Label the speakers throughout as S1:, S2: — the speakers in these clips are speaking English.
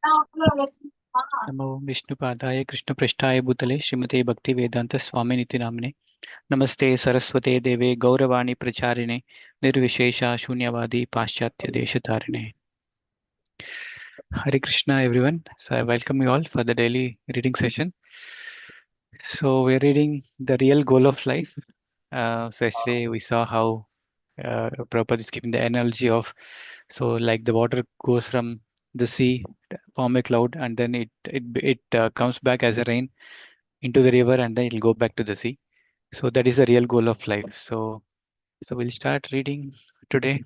S1: नमो विष्णुपादाय कृष्णपृष्ठाय भूतले श्रीमते भक्तिवेदांत स्वामिनिति नाम्ने नमस्ते सरस्वते देवे गौरवाणी प्रचारिणे निर्विशेषा शून्यवादी पाश्चात्य देशतारिणे. Hare Krishna everyone. So I welcome you all for the daily reading session. So we're reading The Real Goal of Life. So yesterday we saw how Prabhupada is giving the analogy of, so like the water goes from the sea, form a cloud, and then it comes back as a rain into the river, and then it'll go back to the sea. So that is the real goal of life. So we'll start reading today.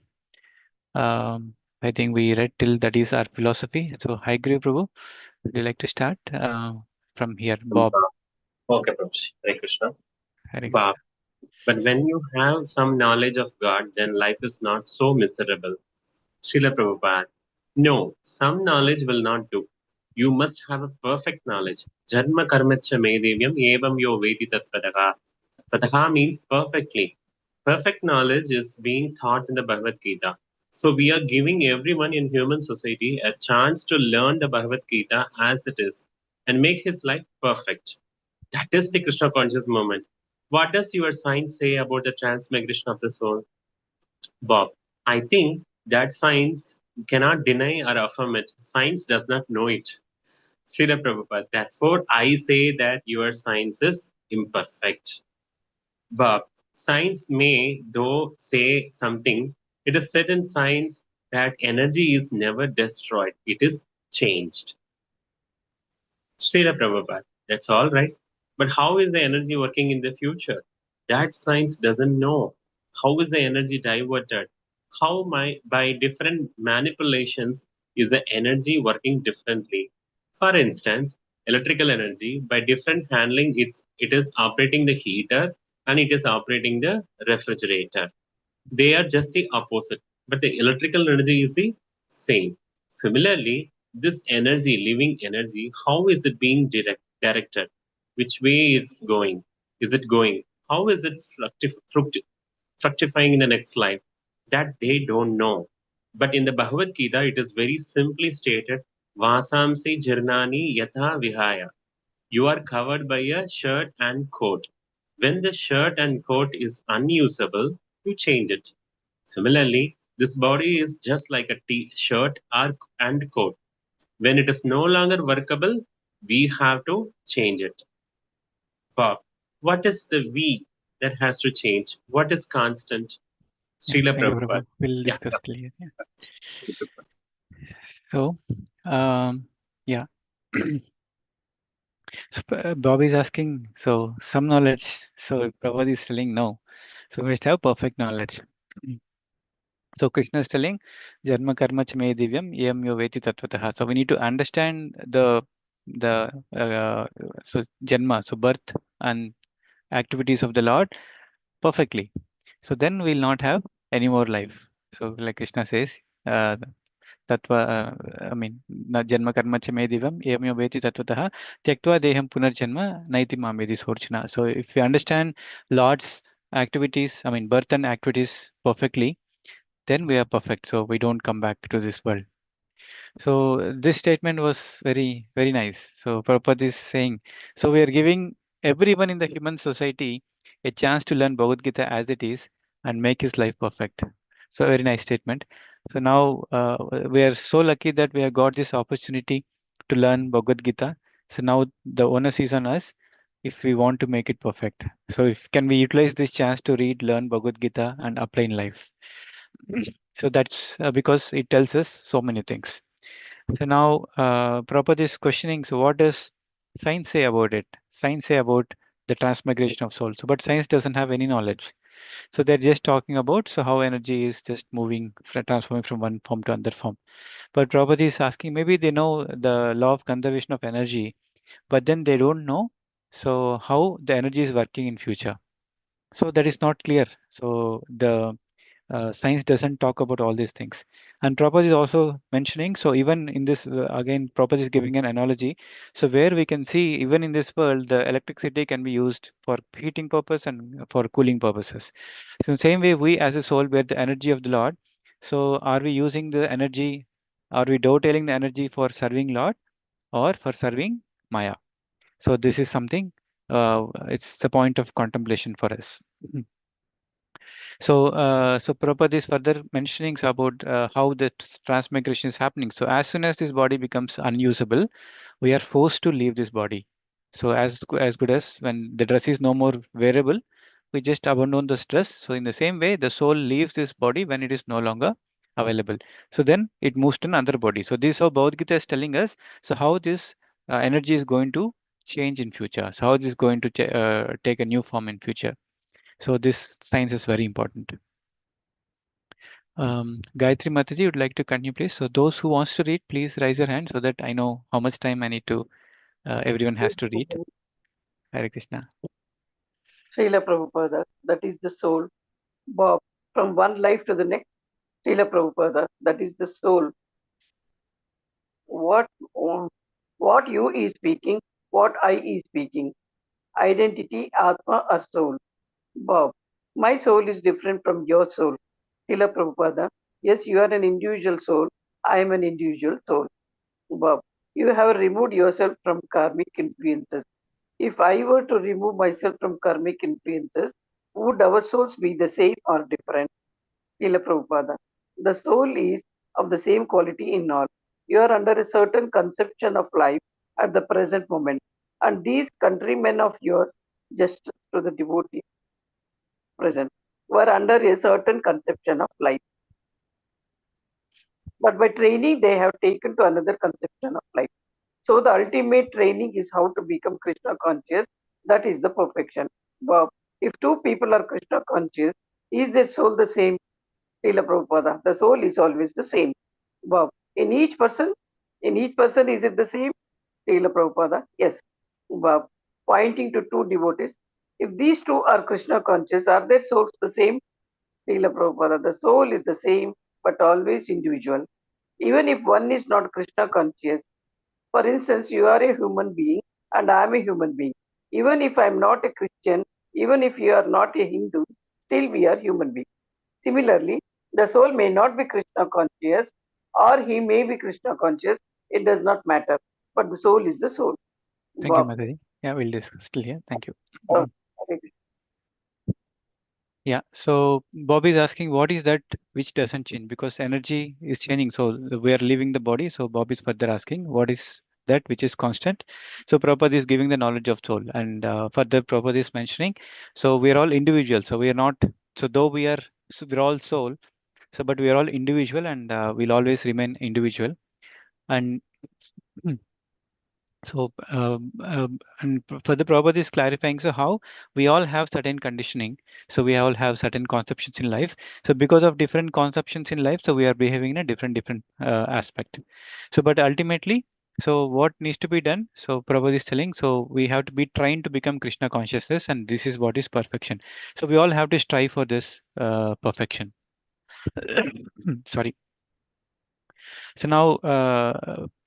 S1: I think we read till that is our philosophy. So hi Guru Prabhu, would you like to start from here? Bob.
S2: Okay, Prabhuji. Hare Krishna.
S1: Hare
S2: Bob,
S1: Krishna.
S2: but when you have some knowledge of God, then life is not so miserable. Srila Prabhupada. No, some knowledge will not do. You must have a perfect knowledge. Janma karmacha medevyam evam yo vedi tatvadaha. Tadaha means perfectly. Perfect knowledge is being taught in the Bhagavad Gita. So we are giving everyone in human society a chance to learn the Bhagavad Gita as it is and make his life perfect. That is the Krishna conscious moment. What does your science say about the transmigration of the soul? Bob, I think that science cannot deny or affirm it. Science does not know it. Srila Prabhupada, therefore I say that your science is imperfect. Bob, science may, though, say something. It is said in science that energy is never destroyed, it is changed. Srila Prabhupada, that's all right. But how is the energy working in the future? That science doesn't know. How is the energy diverted? How by different manipulations is the energy working differently? For instance, electrical energy, by different handling, it is operating the heater and it is operating the refrigerator. They are just the opposite, but the electrical energy is the same. Similarly, this energy, living energy, how is it being directed? Which way it's going? Is it going? How is it fructifying in the next life? That they don't know. But in the Bhagavad Gita, it is very simply stated, Vasamsi Jirnani Yatha Vihaya. You are covered by a shirt and coat. When the shirt and coat is unusable, you change it. Similarly, this body is just like a shirt and coat. When it is no longer workable, we have to change it. Bob, what is the we that has to change? What is constant?
S1: Yeah,
S2: Srila
S1: thank you,
S2: Prabhupada.
S1: Prabhu. We'll
S2: Yeah.
S1: discuss later. Yeah. So, yeah. So Bob is asking, so some knowledge. So Prabhupada is telling no. So we must have perfect knowledge. So Krishna is telling, Janma karma cha me divyam yam yo veti tattvataha. So we need to understand the so Janma, so birth and activities of the Lord perfectly. So then we'll not have any more life. So like Krishna says, Tattva, I mean, Janma karma cha me divam, yam yo veti tattvataha, tyaktva deham punarjanma, naiti mamedi sorchana. So if we understand Lord's activities, I mean, birth and activities perfectly, then we are perfect. So we don't come back to this world. So this statement was very, very nice. So Prabhupada is saying, so we are giving everyone in the human society a chance to learn Bhagavad Gita as it is and make his life perfect. So very nice statement. So now we are so lucky that we have got this opportunity to learn Bhagavad Gita. So now the onus is on us if we want to make it perfect. So if can we utilize this chance to read, learn Bhagavad Gita and apply in life. So that's because it tells us so many things. So now Prabhupada is questioning, so what does science say about it? Science say about the transmigration of soul. So, but science doesn't have any knowledge. So they're just talking about so how energy is just moving, transforming from one form to another form. But Prabhupada is asking, maybe they know the law of conservation of energy, but then they don't know so how the energy is working in future. So that is not clear. So the science doesn't talk about all these things. And Prabhupada is also mentioning, so even in this, again, Prabhupada is giving an analogy. So where we can see, even in this world, the electricity can be used for heating purpose and for cooling purposes. So in the same way, we as a soul, we're the energy of the Lord. So are we using the energy Are we dovetailing the energy for serving Lord or for serving Maya? So this is something, it's the point of contemplation for us. So Prabhupada is further mentioning about how the transmigration is happening. So as soon as this body becomes unusable, we are forced to leave this body. So as good as when the dress is no more wearable, we just abandon this dress. So in the same way, the soul leaves this body when it is no longer available. So then it moves to another body. So this is how Bhagavad Gita is telling us. So how this energy is going to change in future. So how this is going to take a new form in future. So this science is very important. Gayatri Mataji, would like to continue, please. So those who wants to read, please raise your hand so that I know how much time I need to. Everyone has to read. Hare Krishna.
S3: Srila Prabhupada, that is the soul. Bob, from one life to the next, Srila Prabhupada, that is the soul. What, what you is speaking, what I is speaking. Identity, Atma or soul. Bob, my soul is different from your soul. Srila Prabhupada, yes, you are an individual soul. I am an individual soul. Bob, you have removed yourself from karmic influences. If I were to remove myself from karmic influences, would our souls be the same or different? Srila Prabhupada. The soul is of the same quality in all. You are under a certain conception of life at the present moment, and these countrymen of yours, just to the devotee present, were under a certain conception of life. But by training, they have taken to another conception of life. So the ultimate training is how to become Krishna conscious. That is the perfection. But if two people are Krishna conscious, is their soul the same? Srila Prabhupada, the soul is always the same. But in each person, is it the same? Srila Prabhupada, yes. But pointing to two devotees, if these two are Krishna conscious, are their souls the same? Srila Prabhupada, the soul is the same, but always individual. Even if one is not Krishna conscious, for instance, you are a human being and I am a human being. Even if I am not a Christian, even if you are not a Hindu, still we are human beings. Similarly, the soul may not be Krishna conscious or he may be Krishna conscious. It does not matter. But the soul is the soul.
S1: Thank you,
S3: Wow.
S1: Mataji. Yeah, we'll discuss still here. Thank you.
S3: Uh,
S1: Yeah, so Bobby is asking what is that which doesn't change because energy is changing. So we are leaving the body. So Bobby is further asking what is that which is constant. So Prabhupada is giving the knowledge of soul, and further Prabhupada is mentioning. So we are all individuals. So we are not. So though we are, so we're all soul. So but we are all individual, and we'll always remain individual. And So, and further Prabhupada is clarifying, so how we all have certain conditioning. So we all have certain conceptions in life. So because of different conceptions in life, so we are behaving in a different aspect. So, but ultimately, so what needs to be done? So Prabhupada is telling, so we have to be trying to become Krishna consciousness, and this is what is perfection. So we all have to strive for this perfection. Sorry. So now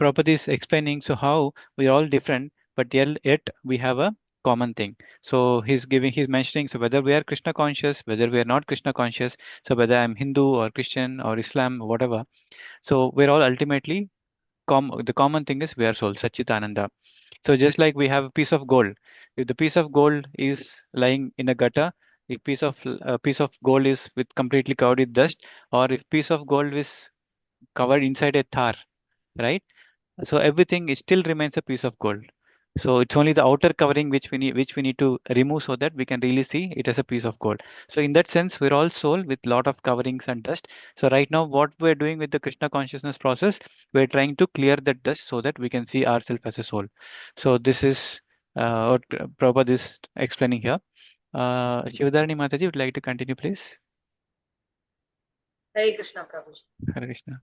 S1: Prabhupada is explaining so how we are all different, but yet we have a common thing. So he's mentioning so whether we are Krishna conscious, whether we are not Krishna conscious, so whether I'm Hindu or Christian or Islam, whatever. So we're all ultimately the common thing is we are soul, Satchitananda. So just like we have a piece of gold, if the piece of gold is lying in a gutter, if a piece of gold is with completely covered with dust, or if piece of gold is covered inside a tar, right? So everything is still remains a piece of gold. So it's only the outer covering which we need to remove so that we can really see it as a piece of gold. So in that sense, we're all soul with lot of coverings and dust. So right now, what we're doing with the Krishna consciousness process, we're trying to clear that dust so that we can see ourselves as a soul. So this is what Prabhupada is explaining here. Shivadharani Mataji, would like to continue, please?
S4: Hare Krishna Prabhuji.
S1: Hare Krishna.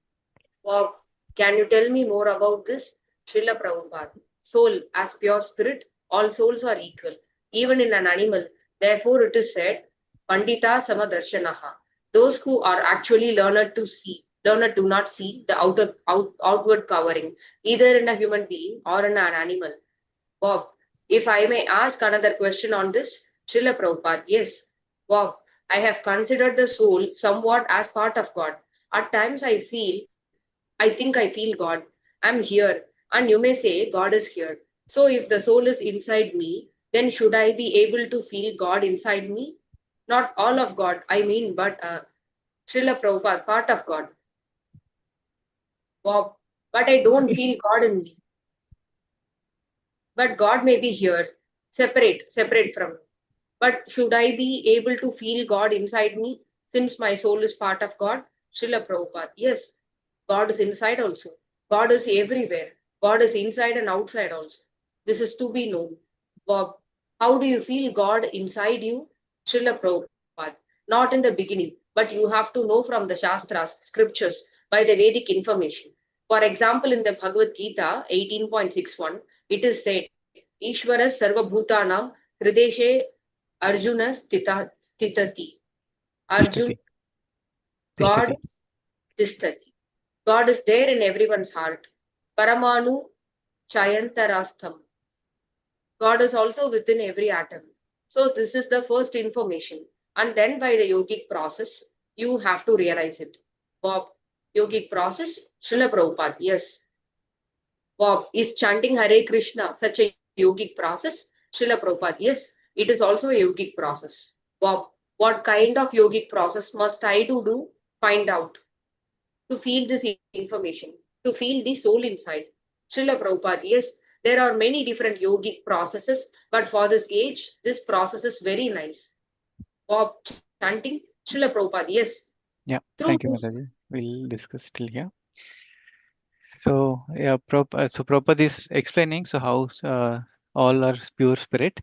S4: Wow. Can you tell me more about this? Srila Prabhupada. Soul as pure spirit, all souls are equal, even in an animal. Therefore, it is said, Pandita Samadarshanaha. Those who are actually learned do not see the outward covering, either in a human being or in an animal. Bob, if I may ask another question on this, Srila Prabhupada, yes. Bob, I have considered the soul somewhat as part of God. At times I feel I think I feel God. I'm here. And you may say, God is here. So if the soul is inside me, then should I be able to feel God inside me? Not all of God, I mean, but Srila Prabhupada, part of God. Wow. But I don't feel God in me. But God may be here, separate from me. But should I be able to feel God inside me since my soul is part of God? Srila Prabhupada, yes, God is inside also. God is everywhere. God is inside and outside also. This is to be known. Bob, how do you feel God inside you? Srila Prabhupada, not in the beginning, but you have to know from the Shastras, scriptures, by the Vedic information. For example, in the Bhagavad Gita 18.61, it is said, Ishvara Sarvabhutanam Hrideshe Arjuna Stitati. Arjun,
S1: Tishtati.
S4: God
S1: Tishtati.
S4: Tistati. God is there in everyone's heart. Paramanu Chayantarastham. God is also within every atom. So this is the first information. And then by the yogic process, you have to realize it. Bob, yogic process? Srila Prabhupada, yes. Bob, is chanting Hare Krishna such a yogic process? Srila Prabhupada, yes. It is also a yogic process. Bob, what kind of yogic process must I do? Find out. To feel this information, to feel the soul inside. Srila Prabhupada, yes, there are many different yogic processes, but for this age, this process is very nice. Bob chanting, Srila Prabhupada, yes.
S1: Yeah,
S4: Through
S1: thank you,
S4: this,
S1: Mataji. We'll discuss till here. So yeah, so Prabhupada is explaining so how all are pure spirit.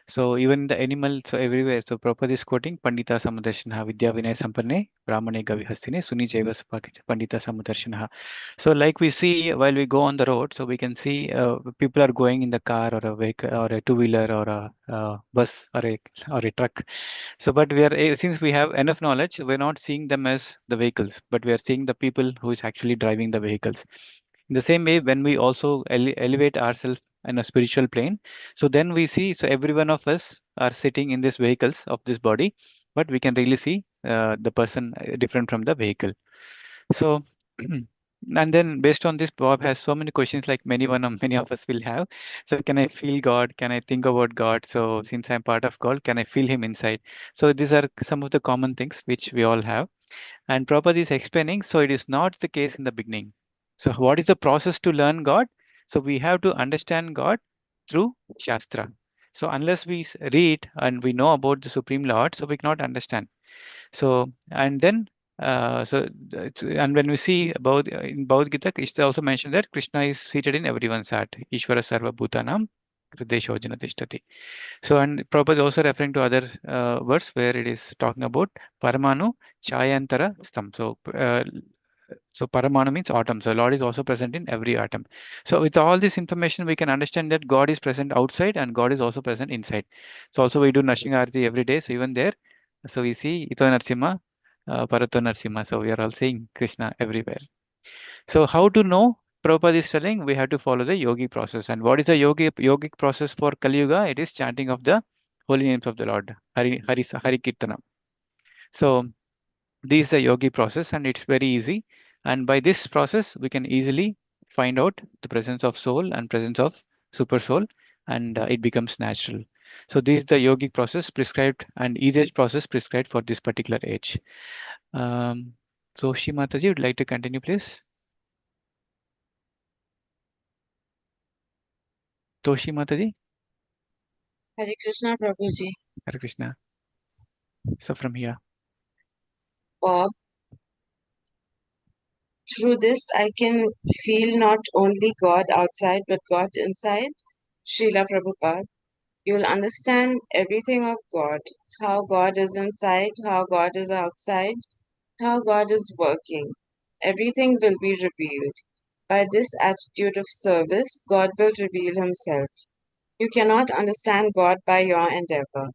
S1: So even the animal, so everywhere. So Prabhupada is quoting Pandita Samadarshana Vidya Vinay Sampanne Brahmane Gavihastine Suni Jaiva Sapakich Pandita Samadarshana. So like we see while we go on the road, so we can see people are going in the car or a vehicle or a two-wheeler or a bus or a truck. So, but we are since we have enough knowledge, we're not seeing them as the vehicles, but we are seeing the people who is actually driving the vehicles. In the same way, when we also elevate ourselves in a spiritual plane, so then we see, so every one of us are sitting in these vehicles of this body, but we can really see the person different from the vehicle. So, and then based on this, Bob has so many questions like many of us will have. So, can I feel God? Can I think about God? So, since I'm part of God, can I feel Him inside? So, these are some of the common things which we all have. And Prabhupada is explaining, so it is not the case in the beginning. So, what is the process to learn God? So, we have to understand God through Shastra. So, unless we read and we know about the Supreme Lord, so we cannot understand. So, and then, and when we see about in Bhagavad Gita, Krishna also mentioned that Krishna is seated in everyone's heart. Ishvara Sarva Bhutanam Hrideshojana Tishtati. So, and Prabhupada is also referring to other verse where it is talking about Paramanu Chayantara Stam. So Paramanu means atom. So Lord is also present in every atom. So with all this information, we can understand that God is present outside and God is also present inside. So also we do Nashing Arati every day. So even there, so we see Ito Narsimha, Parato Narsimha. So we are all seeing Krishna everywhere. So how to know? Prabhupada is telling we have to follow the yogic process. And what is the yogic process for Kali Yuga? It is chanting of the holy names of the Lord, Hari Kirtana. So this is a yogi process and it's very easy. And by this process, we can easily find out the presence of soul and presence of super soul, and it becomes natural. So this is the yogic process prescribed and easiest process prescribed for this particular age. Um, so Shimataji would like to continue, please. Toshi Mataji,
S5: Hare Krishna Prabhuji.
S1: Hare Krishna. So from here.
S5: Bob, through this I can feel not only God outside but God inside. Srila Prabhupada. You'll understand everything of God, how God is inside, how God is outside, how God is working. Everything will be revealed. By this attitude of service, God will reveal Himself. You cannot understand God by your endeavor.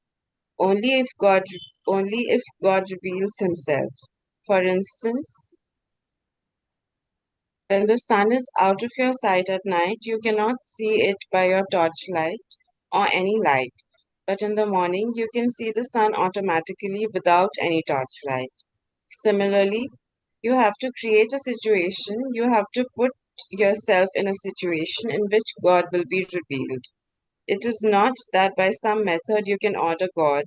S5: Only if God reveals Himself. For instance, when the sun is out of your sight at night, you cannot see it by your torchlight or any light. But in the morning, you can see the sun automatically without any torchlight. Similarly, You have to create a situation, you have to put yourself in a situation in which God will be revealed. It is not that by some method you can order God,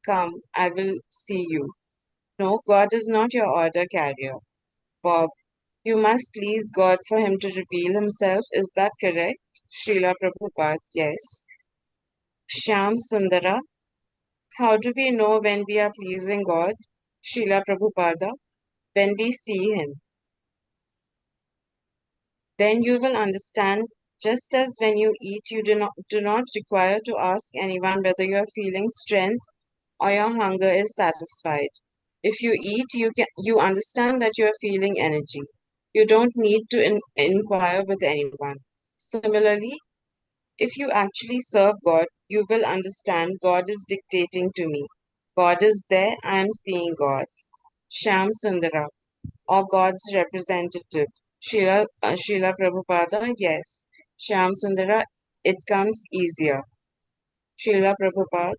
S5: come, I will see you. No, God is not your order carrier. Bob, you must please God for him to reveal himself. Is that correct? Srila Prabhupada, yes. Shyam Sundara, how do we know when we are pleasing God? Srila Prabhupada, when we see him. Then you will understand, just as when you eat, you do not require to ask anyone whether you are feeling strength or your hunger is satisfied. If you eat, you understand that you are feeling energy. You don't need to inquire with anyone. Similarly, if you actually serve God, you will understand God is dictating to me. God is there, I am seeing God. Shyam Sundara, or God's representative. Srila Prabhupada, yes. Shyam Sundara, it comes easier. Srila Prabhupada,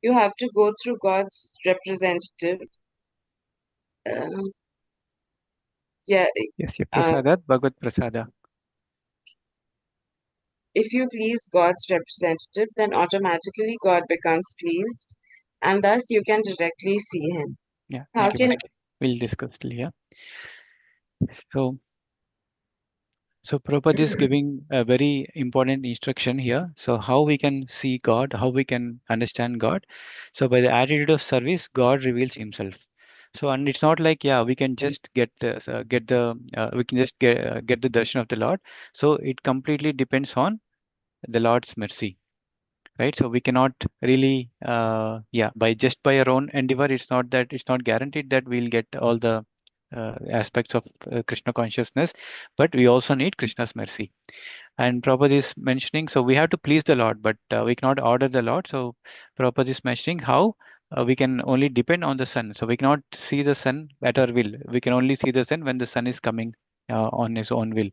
S5: you have to go through God's representative. Yeah,
S1: Yes, yeah,
S5: uh,
S1: Prasadat, Bhagavad Prasada.
S5: if you please God's representative, then automatically God becomes pleased, and thus you can directly see Him.
S1: Yeah,
S5: How
S1: thank you,
S5: can
S1: Madam. We'll discuss till here. So Prabhupada is giving a very important instruction here. So how we can see God, how we can understand God. So by the attitude of service, God reveals Himself. So and it's not like we can just we can just get the darshan of the Lord. So it completely depends on the Lord's mercy, right? So we cannot really by our own endeavor. It's not guaranteed that we'll get all the aspects of Krishna consciousness, but we also need Krishna's mercy. And Prabhupada is mentioning, so we have to please the Lord, but we cannot order the Lord. So Prabhupada is mentioning how we can only depend on the sun. So we cannot see the sun at our will. We can only see the sun when the sun is coming on his own will.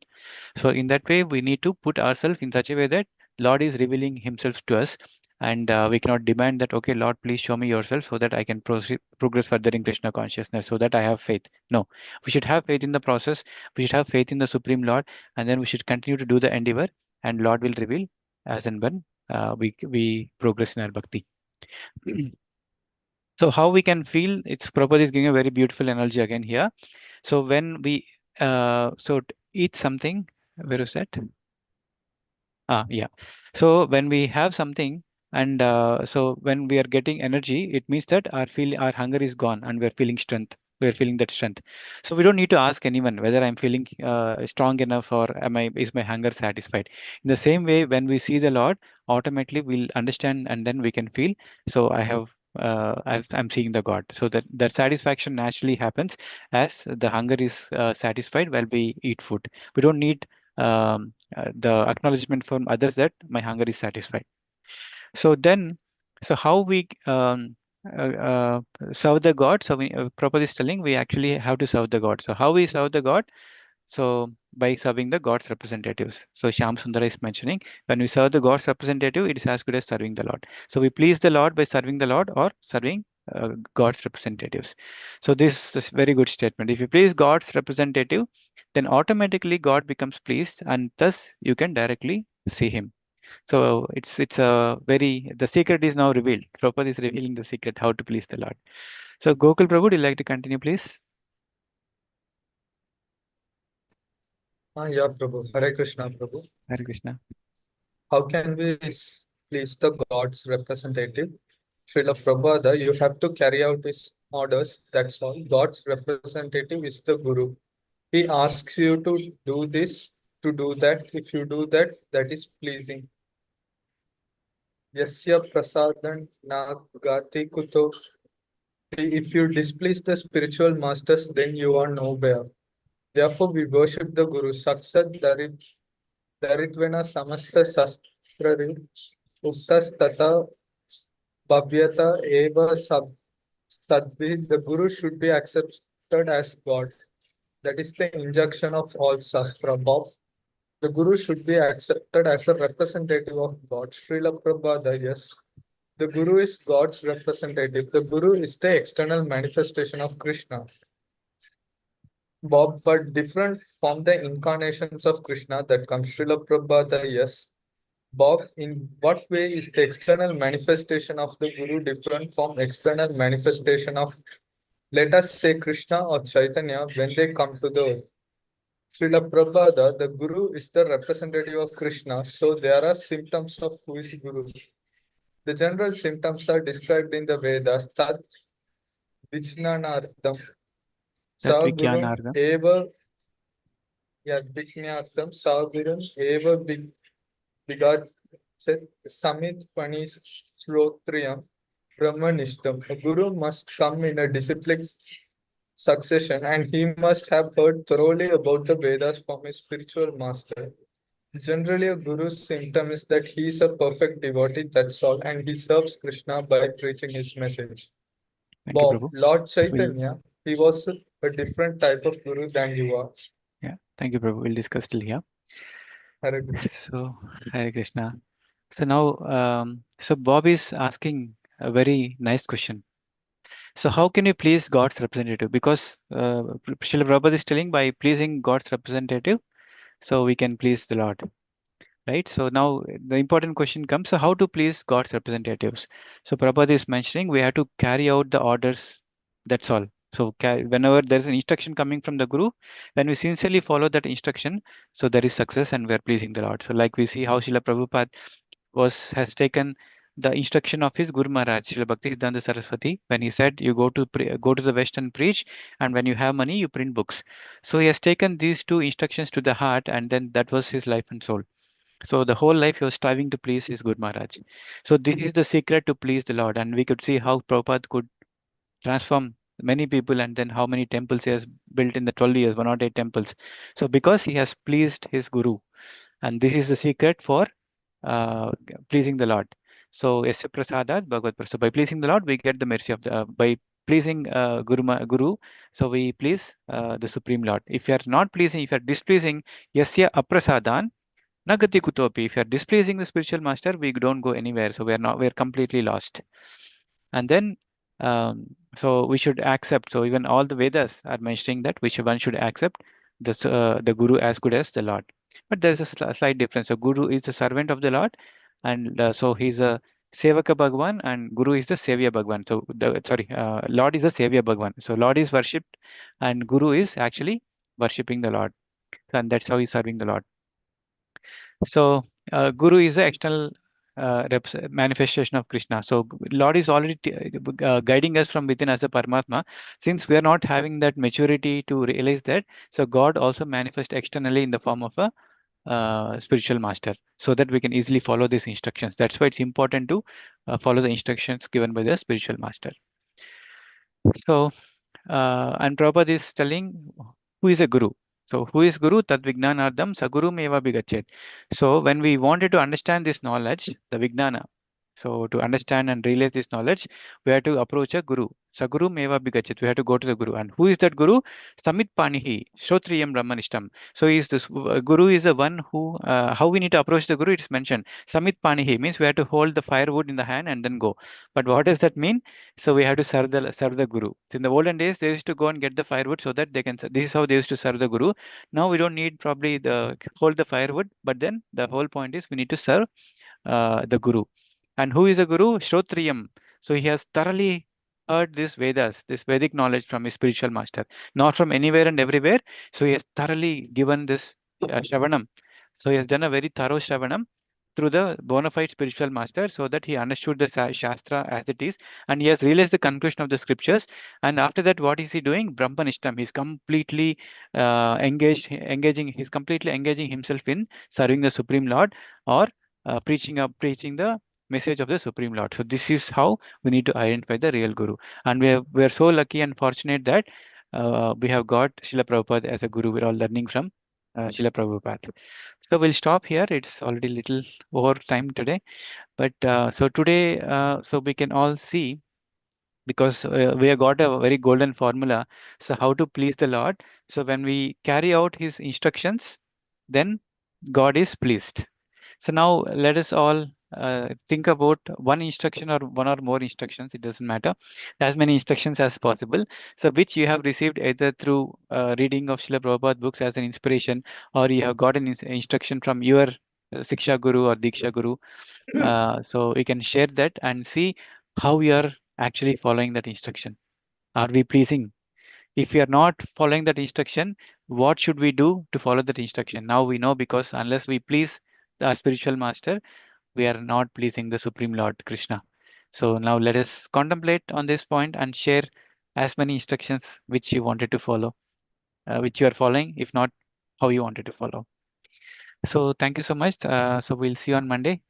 S1: So in that way, we need to put ourselves in such a way that Lord is revealing Himself to us, and we cannot demand that, okay, Lord, please show me yourself so that I can progress further in Krishna consciousness, so that I have faith. No, we should have faith in the process. We should have faith in the Supreme Lord, and then we should continue to do the endeavor, and Lord will reveal as and when we progress in our bhakti. So how we can feel? It's Prabhupada is giving a very beautiful analogy again here. So when we eat something, where is that? Yeah. So when we have something, and so when we are getting energy, it means that our hunger is gone and we're feeling strength. We're feeling that strength. So we don't need to ask anyone whether I'm feeling strong enough, or is my hunger satisfied. In the same way, when we see the Lord, automatically we'll understand, and then we can feel. So I'm seeing the God. So that satisfaction naturally happens as the hunger is satisfied while we eat food. We don't need the acknowledgement from others that my hunger is satisfied. So then, so how we serve the God? So Prabhupada is telling we actually have to serve the God. So how we serve the God? So by serving the God's representatives. So Shyam Sundara is mentioning when we serve the God's representative, it is as good as serving the Lord. So we please the Lord by serving the Lord or serving God's representatives. So this is very good statement. If you please God's representative, then automatically God becomes pleased, and thus you can directly see Him. So it's a very the secret is now revealed. Prabhupada is revealing the secret how to please the Lord. So Gokul Prabhu, would you like to continue, please?
S6: Yeah, Prabhu. Hare Krishna, Prabhu.
S1: Hare Krishna.
S6: How can we please the God's representative? Srila Prabhupada, you have to carry out his orders. That's all. God's representative is the Guru. He asks you to do this, to do that. If you do that, that is pleasing. Yasya prasadan na gati kuto. If you displease the spiritual masters, then you are nowhere. Therefore, we worship the Guru. Saksat Daritvena Samasta Sastrari Uktas Tata Bhavyata Eva Sadvi. The Guru should be accepted as God. That is the injunction of all Shastra. The Guru should be accepted as a representative of God. Srila Prabhupada, yes. The Guru is God's representative. The Guru is the external manifestation of Krishna. Bob, but different from the incarnations of Krishna that comes Srila Prabhupada, yes. Bob, in what way is the external manifestation of the Guru different from external manifestation of, let us say, Krishna or Chaitanya when they come to the earth? Srila Prabhupada, the Guru is the representative of Krishna, so there are symptoms of who is Guru. The general symptoms are described in the Vedas. Tat Vijnanartham Sagurum
S1: Tatvikyanartham.
S6: Eva Yadvignyatam Sagurum Eva Vigat Samit Panis Slotriyam Brahmanishtam. A Guru must come in a disciplined succession and he must have heard thoroughly about the Vedas from his spiritual master. Generally, a Guru's symptom is that he is a perfect devotee, that's all, and he serves Krishna by preaching his message.
S1: Thank you,
S6: Bob,
S1: Prabhu.
S6: Lord
S1: We'll,
S6: Chaitanya, he was a different type of Guru than you are.
S1: yeah, thank you, Prabhu. We'll discuss till here.
S6: Hare Krishna.
S1: So, Hare Krishna. So now, so Bob is asking a very nice question. So how can you please God's representative? Because Srila Prabhupada is telling by pleasing God's representative, so we can please the Lord. Right. So now the important question comes. So how to please God's representatives? So Prabhupada is mentioning we have to carry out the orders. That's all. So whenever there is an instruction coming from the Guru, when we sincerely follow that instruction, so there is success and we are pleasing the Lord. So like we see how Srila Prabhupada has taken the instruction of his Guru Maharaj, Srila Bhaktisiddhanta Saraswati, when he said, you go to the West and preach, and when you have money, you print books. So he has taken these two instructions to the heart, and then that was his life and soul. So the whole life he was striving to please his Guru Maharaj. So this is the secret to please the Lord. And we could see how Prabhupada could transform many people and then how many temples he has built in the 12 years, 108 temples. So because he has pleased his Guru. And this is the secret for pleasing the Lord. So Yasya Prasadat Bhagavad Prasad. So by pleasing the Lord, we get the mercy of the by pleasing Guru, so we please the Supreme Lord. If you are not pleasing, if you are displeasing, Yasya Aprasadan Nagati Kutopi. If you are displeasing the spiritual master, we don't go anywhere. So we're completely lost. And then so we should accept. So even all the Vedas are mentioning that one should accept the Guru as good as the Lord. But there is a slight difference. So Guru is the servant of the Lord, and so he's a Sevaka Bhagwan, and Guru is the Sevya Bhagwan. So Lord is the Sevya Bhagwan. So Lord is worshipped, and Guru is actually worshipping the Lord, and that's how he's serving the Lord. So Guru is the external manifestation of Krishna. So Lord is already guiding us from within as a Paramatma. Since we are not having that maturity to realize that, so God also manifests externally in the form of a spiritual master, so that we can easily follow these instructions. That's why it's important to follow the instructions given by the spiritual master. So and Prabhupada is telling who is a guru. So who is guru? Tad Vijnanardham Saguru Meva Bigachet. So when we wanted to understand this knowledge, the Vijnana, so to understand and realize this knowledge, we have to approach a guru. Saguru Meva Bigachet. We have to go to the guru. And who is that guru? Samit Panihi, Shrotriyam Brahmanishtam. So is this guru is the one who, how we need to approach the guru, it's mentioned. Samit Panihi means we have to hold the firewood in the hand and then go. But what does that mean? So we have to serve the guru. In the olden days, they used to go and get the firewood so that they can. This is how they used to serve the guru. Now we don't need probably the hold the firewood, but then the whole point is we need to serve the guru. And who is the guru? Shrotriyam. So he has thoroughly heard this Vedas, this Vedic knowledge from his spiritual master, not from anywhere and everywhere. So he has thoroughly given this Shravanam. So he has done a very thorough Shravanam through the bona fide spiritual master, so that he understood the Shastra as it is, and he has realized the conclusion of the scriptures. And after that, what is he doing? Brahmanishtam. He's completely he's completely engaging himself in serving the Supreme Lord, or preaching the message of the Supreme Lord. So this is how we need to identify the real Guru. And we are so lucky and fortunate that we have got Srila Prabhupada as a Guru. We're all learning from Srila Prabhupada. So we'll stop here. It's already little over time today. But so today, so we can all see, because we have got a very golden formula. So how to please the Lord. So when we carry out his instructions, then God is pleased. So now let us all think about one instruction or one or more instructions, it doesn't matter, as many instructions as possible. So which you have received either through reading of Srila Prabhupada books as an inspiration, or you have got an instruction from your Siksha Guru or Diksha Guru. So you can share that and see how we are actually following that instruction. Are we pleasing? If we are not following that instruction, what should we do to follow that instruction? Now we know, because unless we please our spiritual master, we are not pleasing the Supreme Lord Krishna. So now let us contemplate on this point and share as many instructions which you wanted to follow, which you are following, if not, how you wanted to follow. So thank you so much. So we'll see you on Monday.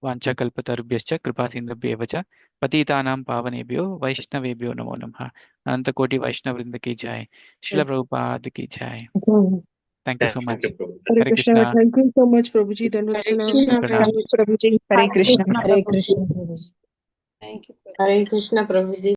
S1: वाञ्छाकल्पतरुभ्यश्च कृपासिन्धुभ्येव च पतितानां पावनेभ्यो वैष्णवेभ्यो नमो नमः. अनंतकोटि वैष्णव वृंद की जय. श्रील प्रभुपाद की जय. Thank you so
S2: Thank
S1: much.
S2: you, Prabhu.
S7: Hare
S1: Hare
S7: Krishna.
S1: Krishna.
S7: Thank you so much, Prabhuji.
S5: Hare
S7: Dhanwantana.
S5: Krishna,
S1: Pranam.
S5: Prabhuji.
S8: Hare Krishna.
S9: Hare Krishna, Prabhuji.
S8: Thank you.
S9: Hare Krishna, Prabhuji.